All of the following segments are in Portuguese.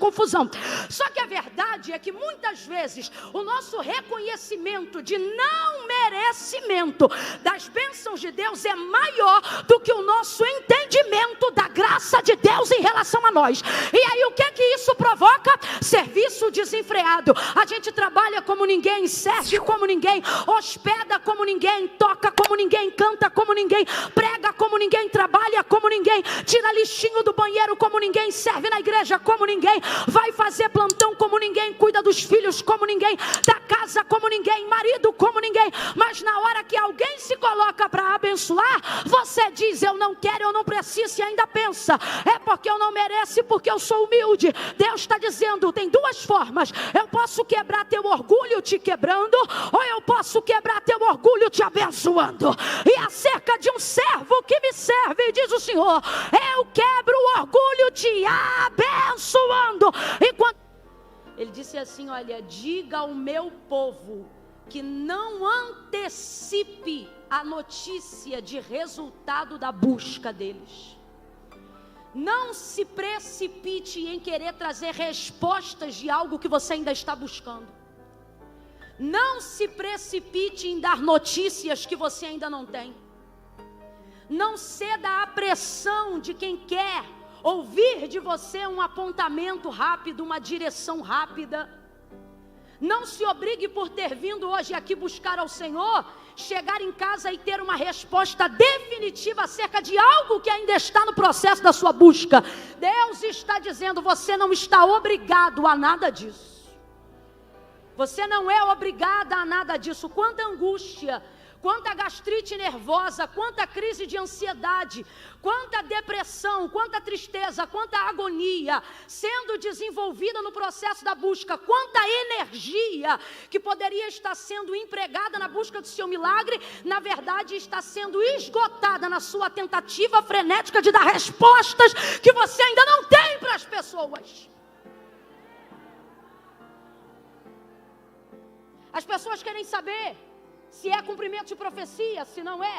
confusão. Só que a verdade é que muitas vezes o nosso reconhecimento de não merecimento das bênçãos de Deus é maior do que o nosso entendimento da graça de Deus em relação a nós. E aí o que é que isso provoca? Serviço desenfreado. A gente trabalha como ninguém, serve como ninguém, hospeda como ninguém, toca como ninguém, canta como ninguém, prega como ninguém, trabalha como ninguém, tira lixinho do banheiro como ninguém, serve na igreja como ninguém, vai fazer plantão como ninguém, cuida dos filhos como ninguém, da casa como ninguém, marido como ninguém. Mas na hora que alguém se coloca para abençoar, você diz: eu não quero, eu não preciso, e ainda pensa: é porque eu não mereço, porque eu sou humilde. Deus está dizendo: tem duas formas: eu posso quebrar teu orgulho te quebrando, ou eu posso quebrar teu orgulho te abençoando. E acerca de um servo que me serve, diz o Senhor, eu quebro o orgulho te abençoando. E quando ele disse assim: olha, diga ao meu povo que não antecipe a notícia de resultado da busca deles. Não se precipite em querer trazer respostas de algo que você ainda está buscando. Não se precipite em dar notícias que você ainda não tem. Não ceda à pressão de quem quer ouvir de você um apontamento rápido, uma direção rápida. Não se obrigue por ter vindo hoje aqui buscar ao Senhor, chegar em casa e ter uma resposta definitiva acerca de algo que ainda está no processo da sua busca. Deus está dizendo: você não está obrigado a nada disso. Você não é obrigada a nada disso. Quanta angústia, quanta gastrite nervosa, quanta crise de ansiedade, quanta depressão, quanta tristeza, quanta agonia sendo desenvolvida no processo da busca, quanta energia que poderia estar sendo empregada na busca do seu milagre, na verdade está sendo esgotada na sua tentativa frenética de dar respostas que você ainda não tem para as pessoas. As pessoas querem saber se é cumprimento de profecia, se não é.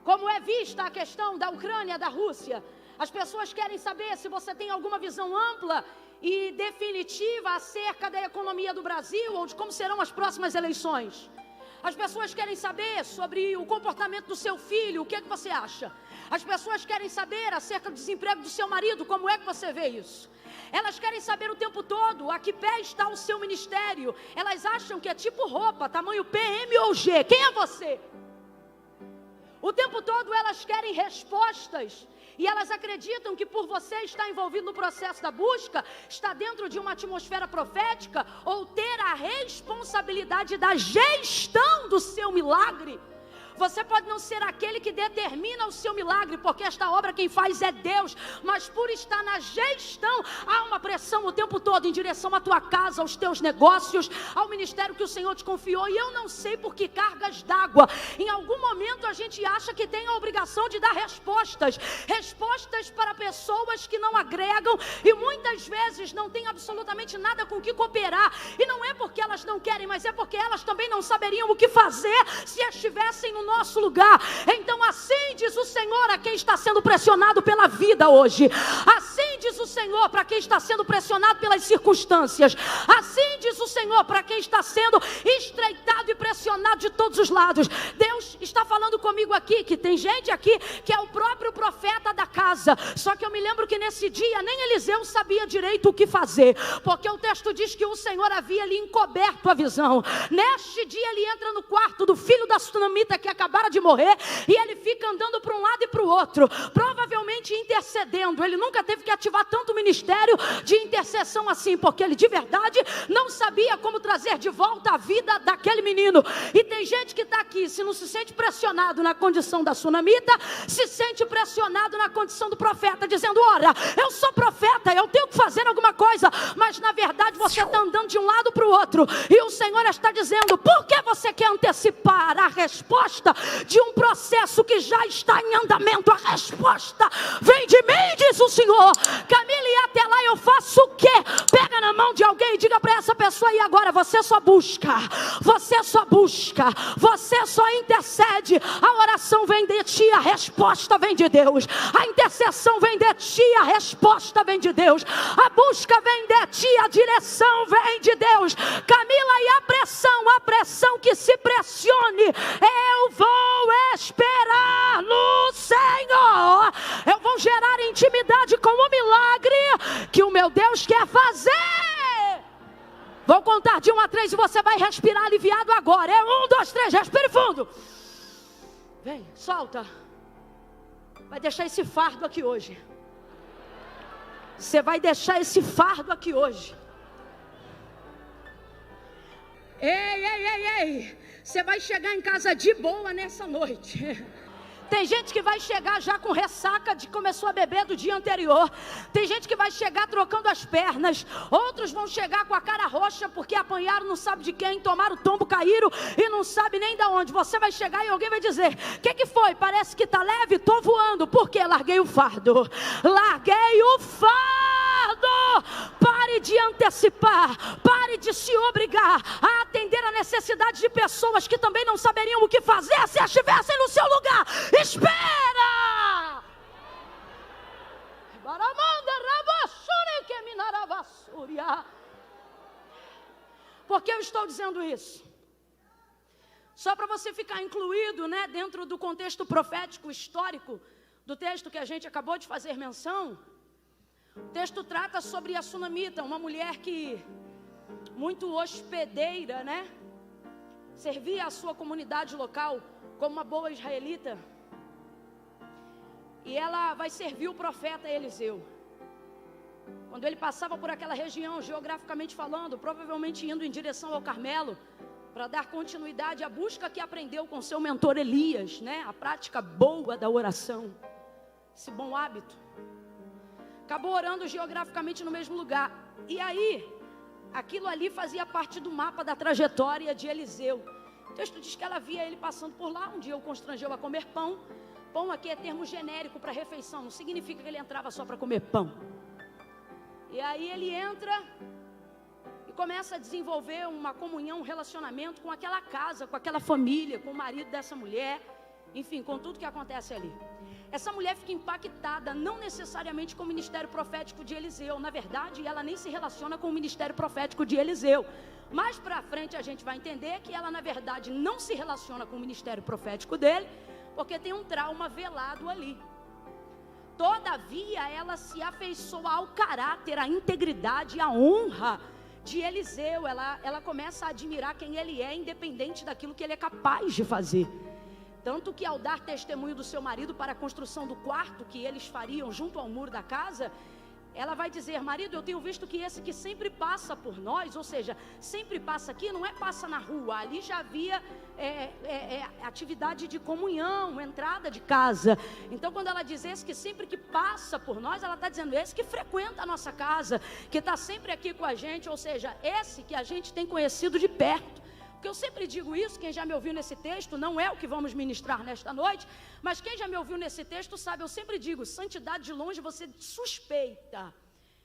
Como é vista a questão da Ucrânia, da Rússia. As pessoas querem saber se você tem alguma visão ampla e definitiva acerca da economia do Brasil ou de como serão as próximas eleições. As pessoas querem saber sobre o comportamento do seu filho, o que é que você acha? As pessoas querem saber acerca do desemprego do seu marido, como é que você vê isso? Elas querem saber o tempo todo a que pé está o seu ministério. Elas acham que é tipo roupa, tamanho P, M ou G. Quem é você? O tempo todo elas querem respostas. E elas acreditam que por você estar envolvido no processo da busca, está dentro de uma atmosfera profética, ou ter a responsabilidade da gestão do seu milagre. Você pode não ser aquele que determina o seu milagre, porque esta obra quem faz é Deus, mas por estar na gestão, há uma pressão o tempo todo em direção à tua casa, aos teus negócios, ao ministério que o Senhor te confiou. E eu não sei por que cargas d'água, em algum momento a gente acha que tem a obrigação de dar respostas para pessoas que não agregam, e muitas vezes não tem absolutamente nada com o que cooperar, e não é porque elas não querem, mas é porque elas também não saberiam o que fazer se estivessem no nosso lugar. Então assim diz o Senhor a quem está sendo pressionado pela vida hoje, assim diz o Senhor para quem está sendo pressionado pelas circunstâncias, assim diz o Senhor para quem está sendo estreitado e pressionado de todos os lados. Deus está falando comigo aqui, que tem gente aqui que é o próprio profeta da casa, só que eu me lembro que nesse dia nem Eliseu sabia direito o que fazer, porque o texto diz que o Senhor havia lhe encoberto a visão. Neste dia ele entra no quarto do filho da sunamita que acabara de morrer, e ele fica andando para um lado e para o outro, provavelmente intercedendo. Ele nunca teve que ativar tanto ministério de intercessão assim, porque ele de verdade não sabia como trazer de volta a vida daquele menino. E tem gente que está aqui, se não se sente pressionado na condição da sunamita, se sente pressionado na condição do profeta, dizendo: ora, eu sou profeta, eu tenho que fazer alguma coisa, mas na verdade você está andando de um lado para o outro, e o Senhor está dizendo: por que você quer antecipar a resposta de um processo que já está em andamento? A resposta vem de mim, diz o Senhor. Camila, e até lá eu faço o quê? Pega na mão de alguém e diga para essa pessoa: e agora você só busca, você só busca, você só intercede. A oração vem de ti, a resposta vem de Deus. A intercessão vem de ti, a resposta vem de Deus. A busca vem de a direção vem de Deus. Camila, e a pressão que se pressione, eu vou esperar no Senhor. Eu vou gerar intimidade com o milagre que o meu Deus quer fazer. Vou contar de 1 a 3 e você vai respirar aliviado agora. 1, 2, 3, respire fundo. Vem, solta. Vai deixar esse fardo aqui hoje. Você vai deixar esse fardo aqui hoje. Ei. Você vai chegar em casa de boa nessa noite. Tem gente que vai chegar já com ressaca de que começou a beber do dia anterior. Tem gente que vai chegar trocando as pernas. Outros vão chegar com a cara roxa porque apanharam não sabe de quem, tomaram tombo, caíram e não sabe nem de onde. Você vai chegar e alguém vai dizer: o que foi? Parece que está leve? Estou voando. Por quê? Larguei o fardo. Larguei o fardo. Pare de antecipar. Pare de se obrigar a atender a necessidade de pessoas que também não saberiam o que fazer se estivessem no seu lugar. Espera! Por que eu estou dizendo isso? Só para você ficar incluído, né, dentro do contexto profético histórico do texto que a gente acabou de fazer menção. O texto trata sobre a Sunamita, uma mulher que muito hospedeira, né? Servia a sua comunidade local como uma boa israelita. E ela vai servir o profeta Eliseu. Quando ele passava por aquela região, geograficamente falando, provavelmente indo em direção ao Carmelo, para dar continuidade à busca que aprendeu com seu mentor Elias, né? A prática boa da oração, esse bom hábito. Acabou orando geograficamente no mesmo lugar. E aí, aquilo ali fazia parte do mapa da trajetória de Eliseu. O texto diz que ela via ele passando por lá. Um dia o constrangeu a comer pão. Pão aqui é termo genérico para refeição. Não significa que ele entrava só para comer pão. E aí ele entra e começa a desenvolver uma comunhão, um relacionamento com aquela casa, com aquela família, com o marido dessa mulher. Enfim, com tudo que acontece ali. Essa mulher fica impactada, não necessariamente com o ministério profético de Eliseu. Na verdade, ela nem se relaciona com o ministério profético de Eliseu. Mais pra frente a gente vai entender que ela, na verdade, não se relaciona com o ministério profético dele, porque tem um trauma velado ali. Todavia, ela se afeiçoa ao caráter, à integridade, à honra de Eliseu. Ela começa a admirar quem ele é, independente daquilo que ele é capaz de fazer. Tanto que ao dar testemunho do seu marido para a construção do quarto que eles fariam junto ao muro da casa, ela vai dizer: marido, eu tenho visto que esse que sempre passa por nós, ou seja, sempre passa aqui, não é passa na rua, ali já havia atividade de comunhão, entrada de casa. Então quando ela diz esse que sempre que passa por nós, ela está dizendo esse que frequenta a nossa casa, que está sempre aqui com a gente, ou seja, esse que a gente tem conhecido de perto. Porque eu sempre digo isso, quem já me ouviu nesse texto, não é o que vamos ministrar nesta noite, mas quem já me ouviu nesse texto sabe, eu sempre digo, santidade de longe você suspeita,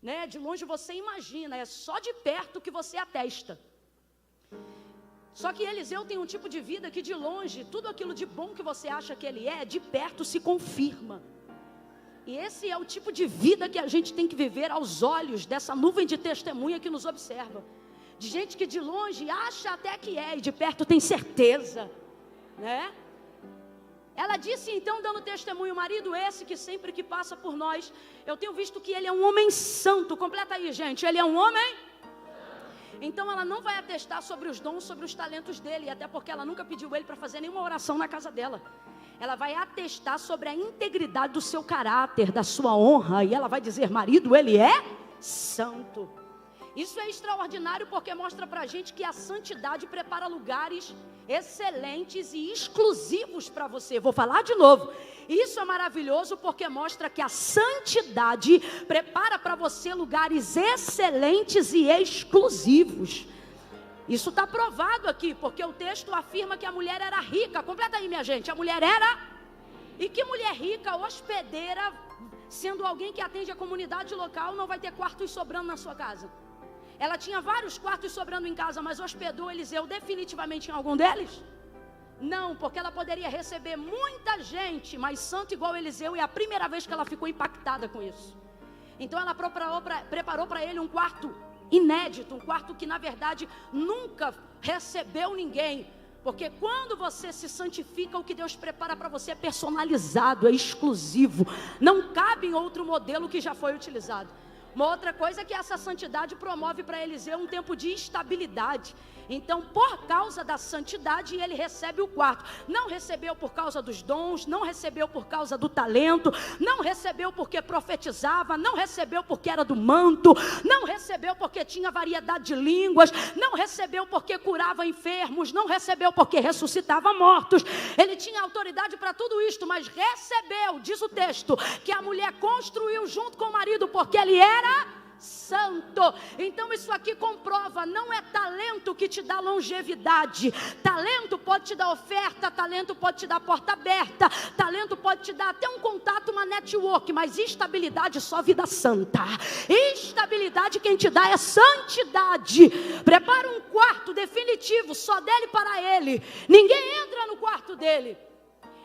né? De longe você imagina, é só de perto que você atesta. Só que Eliseu tem um tipo de vida que de longe, tudo aquilo de bom que você acha que ele é, de perto se confirma. E esse é o tipo de vida que a gente tem que viver aos olhos dessa nuvem de testemunha que nos observa. De gente que de longe acha até que é, e de perto tem certeza, né? Ela disse então, dando testemunho, marido esse que sempre que passa por nós, eu tenho visto que ele é um homem santo. Completa aí, gente, ele é um homem? Então ela não vai atestar sobre os dons, sobre os talentos dele, até porque ela nunca pediu ele para fazer nenhuma oração na casa dela. Ela vai atestar sobre a integridade do seu caráter, da sua honra, e ela vai dizer, marido, ele é santo. Isso é extraordinário porque mostra pra gente que a santidade prepara lugares excelentes e exclusivos para você. Vou falar de novo. Isso é maravilhoso porque mostra que a santidade prepara para você lugares excelentes e exclusivos. Isso está provado aqui, porque o texto afirma que a mulher era rica. Completa aí, minha gente. A mulher era... E que mulher rica, hospedeira, sendo alguém que atende a comunidade local, não vai ter quartos sobrando na sua casa? Ela tinha vários quartos sobrando em casa, mas hospedou Eliseu definitivamente em algum deles? Não, porque ela poderia receber muita gente, mas santo igual Eliseu, e é a primeira vez que ela ficou impactada com isso. Então ela preparou para ele um quarto inédito, um quarto que na verdade nunca recebeu ninguém. Porque quando você se santifica, o que Deus prepara para você é personalizado, é exclusivo. Não cabe em outro modelo que já foi utilizado. Uma outra coisa é que essa santidade promove para Eliseu um tempo de estabilidade. Então, por causa da santidade, ele recebe o quarto. Não recebeu por causa dos dons, não recebeu por causa do talento, não recebeu porque profetizava, não recebeu porque era do manto, não recebeu porque tinha variedade de línguas, não recebeu porque curava enfermos, não recebeu porque ressuscitava mortos. Ele tinha autoridade para tudo isto, mas recebeu, diz o texto, que a mulher construiu junto com o marido porque ele era santo. Então isso aqui comprova, não é talento que te dá longevidade. Talento pode te dar oferta, talento pode te dar porta aberta, talento pode te dar até um contato, uma network, mas estabilidade só vida santa. Estabilidade quem te dá é santidade. Prepara um quarto definitivo, só dele para ele. Ninguém entra no quarto dele.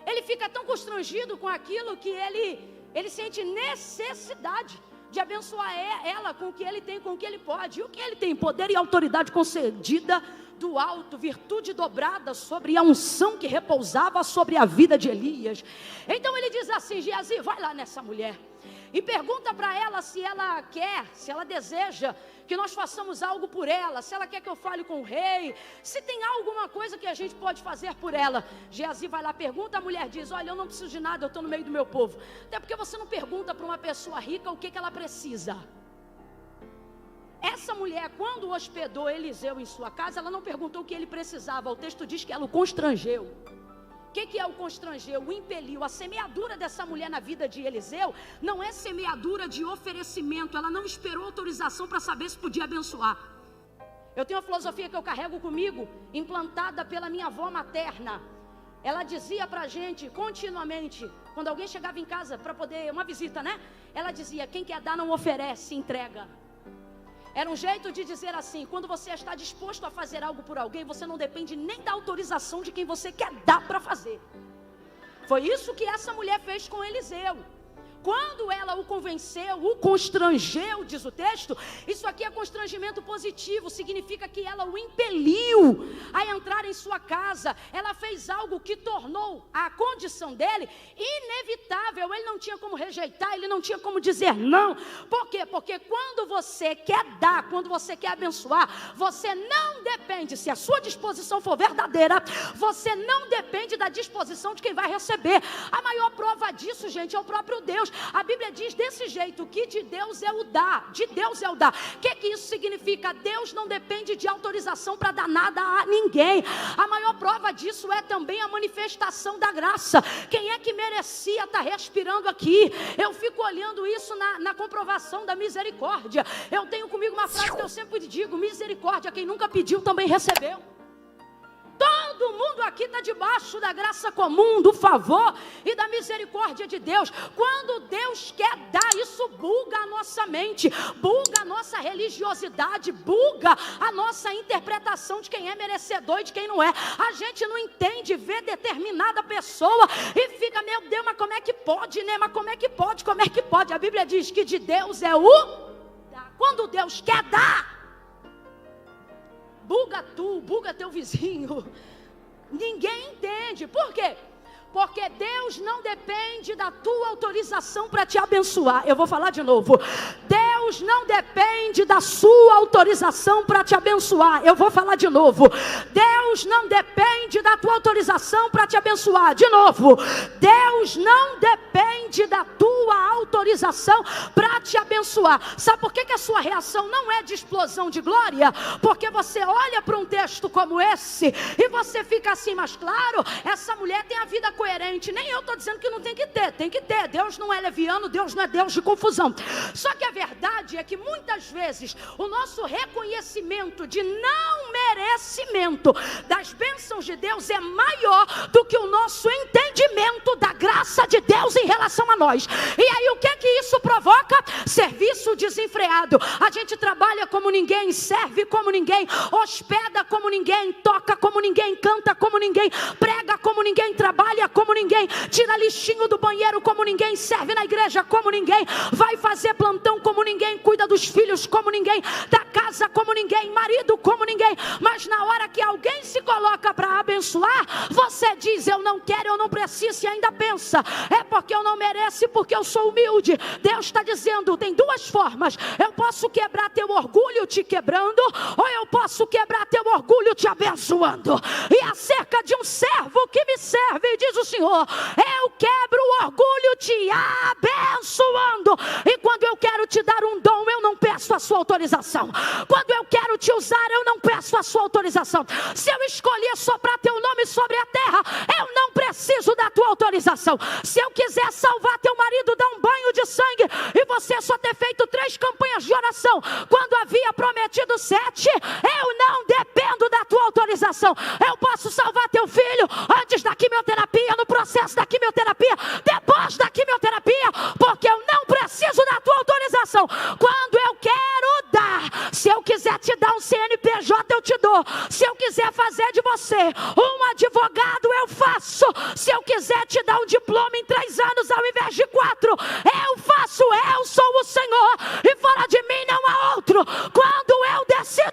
Ele fica tão constrangido com aquilo que ele sente necessidade de abençoar ela com o que ele tem, com o que ele pode. E o que ele tem? Poder e autoridade concedida do alto, virtude dobrada sobre a unção que repousava sobre a vida de Elias. Então ele diz assim: Geazi, vai lá nessa mulher e pergunta para ela se ela quer, se ela deseja que nós façamos algo por ela, se ela quer que eu fale com o rei, se tem alguma coisa que a gente pode fazer por ela. Geazi vai lá, pergunta, a mulher diz: olha, eu não preciso de nada, eu estou no meio do meu povo. Até porque você não pergunta para uma pessoa rica o que ela precisa. Essa mulher, quando hospedou Eliseu em sua casa, ela não perguntou o que ele precisava. O texto diz que ela o constrangeu. O que é o constrangeu? O impeliu. A semeadura dessa mulher na vida de Eliseu não é semeadura de oferecimento. Ela não esperou autorização para saber se podia abençoar. Eu tenho uma filosofia que eu carrego comigo, implantada pela minha avó materna. Ela dizia pra gente continuamente, quando alguém chegava em casa para poder, uma visita, né? Ela dizia: quem quer dar não oferece, entrega. Era um jeito de dizer assim: quando você está disposto a fazer algo por alguém, você não depende nem da autorização de quem você quer dar para fazer. Foi isso que essa mulher fez com Eliseu. Quando ela o convenceu, o constrangeu, diz o texto, isso aqui é constrangimento positivo, significa que ela o impeliu a entrar em sua casa. Ela fez algo que tornou a condição dele inevitável. Ele não tinha como rejeitar, ele não tinha como dizer não. Por quê? Porque quando você quer dar, quando você quer abençoar, você não depende, se a sua disposição for verdadeira, você não depende da disposição de quem vai receber. A maior prova disso, gente, é o próprio Deus. A Bíblia diz desse jeito, que de Deus é o dar, de Deus é o dar. O que isso significa? Deus não depende de autorização para dar nada a ninguém. A maior prova disso é também a manifestação da graça. Quem é que merecia estar respirando aqui? Eu fico olhando isso na comprovação da misericórdia. Eu tenho comigo uma frase que eu sempre digo: misericórdia, quem nunca pediu também recebeu. Todo mundo aqui está debaixo da graça comum, do favor e da misericórdia de Deus. Quando Deus quer dar, isso buga a nossa mente, buga a nossa religiosidade, buga a nossa interpretação de quem é merecedor e de quem não é. A gente não entende, vê determinada pessoa e fica: meu Deus, mas como é que pode, né? Mas como é que pode, como é que pode? A Bíblia diz que de Deus é o dar. Quando Deus quer dar, buga tu, buga teu vizinho. Ninguém entende. Por quê? Porque Deus não depende da tua autorização para te abençoar. Eu vou falar de novo. Deus não depende da sua autorização para te abençoar. Eu vou falar de novo. Deus não depende da tua autorização para te abençoar. De novo. Deus não depende da tua autorização para te abençoar. Sabe por que a sua reação não é de explosão de glória? Porque você olha para um texto como esse e você fica assim: mas claro, essa mulher tem a vida coerente. Nem eu estou dizendo que não tem que ter, tem que ter. Deus não é leviano, Deus não é Deus de confusão. Só que a verdade é que muitas vezes o nosso reconhecimento de não merecimento das bênçãos de Deus é maior do que o nosso entendimento da graça de Deus em relação a nós. E aí o que é que isso provoca? Serviço desenfreado. A gente trabalha como ninguém, serve como ninguém, hospeda como ninguém, toca como ninguém, canta como ninguém, prega como ninguém, trabalha como ninguém, tira lixinho do banheiro como ninguém, serve na igreja como ninguém, vai fazer plantão como ninguém, cuida dos filhos como ninguém, da casa como ninguém, marido como ninguém. Mas na hora que alguém se coloca para abençoar, você diz: eu não quero, eu não preciso, e ainda pensa: é porque eu não mereço, porque eu sou humilde. Deus está dizendo: tem duas formas: eu posso quebrar teu orgulho te quebrando, ou eu posso quebrar teu orgulho te abençoando. E acerca de um servo que me serve, diz o Senhor, eu quebro o orgulho te abençoando. E quando eu quero te dar um dom, eu não peço a sua autorização. Quando eu quero te usar, eu não peço a sua autorização. Se eu escolher soprar teu nome sobre a terra, eu não preciso da tua autorização. Se eu quiser salvar teu marido, dar um banho de sangue, e você só ter feito 3 campanhas de oração, quando havia prometido 7, eu não dependo da tua autorização. Eu posso salvar teu filho antes da quimioterapia, no processo da quimioterapia, depois da quimioterapia, porque eu não preciso da tua autorização. Quando eu quero dar, se eu quiser te dar um CNPJ, eu te dou. Se eu quiser fazer de você um advogado, eu faço. Se eu quiser te dar um diploma em 3 anos ao invés de 4, eu faço. Eu sou o Senhor e fora de mim não há outro. Quando eu decido